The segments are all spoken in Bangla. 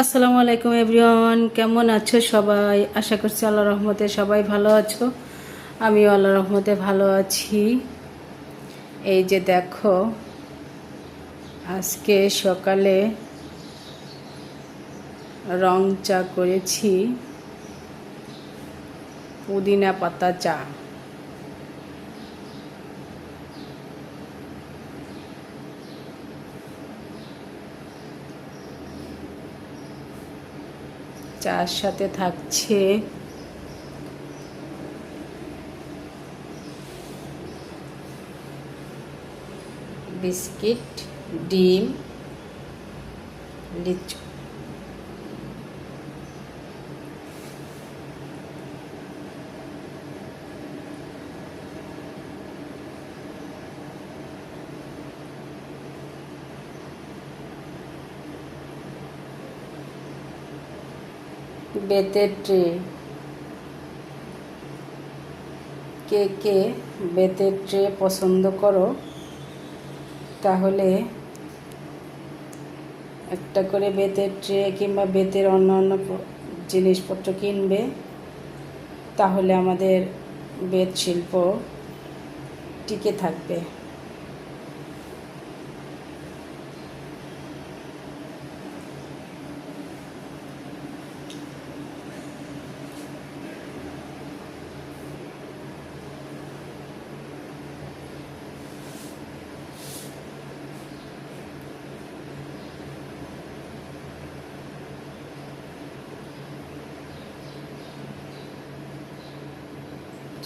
আসসালামু আলাইকুম এভরিওয়ান, কেমন আছো সবাই? আশা করছি আল্লাহর রহমতে সবাই ভালো আছো। আমিও আল্লাহর রহমতে ভালো আছি। এই যে দেখো, আজকে সকালে রং চা করেছি, পুদিনা পাতা চা। চার সাথে থাকছে বিস্কিট, ডিম, লিচু। বেতের ট্রে, কে কে বেতের ট্রে পছন্দ করো? তাহলে একটা করে বেতের ট্রে কিংবা বেতের অন্যান্য জিনিসপত্র কিনবে, তাহলে আমাদের বেত শিল্প টিকে থাকবে।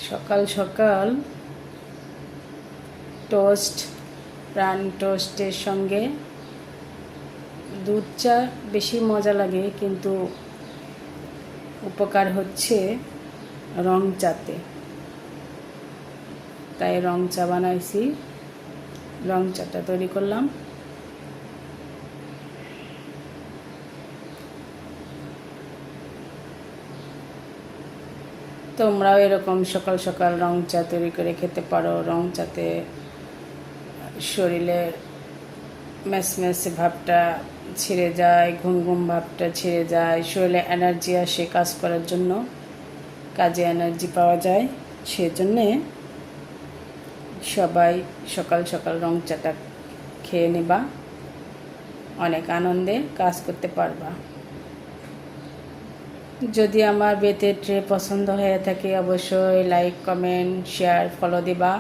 সকাল সকাল টোস্ট, প্রাণ টোস্টের সঙ্গে দুধ চা বেশি মজা লাগে, কিন্তু উপকার হচ্ছে রং চাতে। তাই রং চা বানাইছি, রং চাটা তৈরি করলাম। তোমরাও এরকম সকাল সকাল রং চা তৈরি করে খেতে পারো। রং চাতে শরীরের ম্যাচম্যাচে ভাবটা ছেড়ে যায়, ঘুম ঘুম ভাবটা ছেড়ে যায়, শরীরে এনার্জি আসে কাজ করার জন্য, কাজে এনার্জি পাওয়া যায়। সেজন্যে সবাই সকাল সকাল রং চাটা খেয়ে নেবা, অনেক আনন্দে কাজ করতে পারবা। যদি আমার বেতের ট্রে পছন্দ হয়ে থাকে, অবশ্যই লাইক, কমেন্ট, শেয়ার, ফলো দিবা।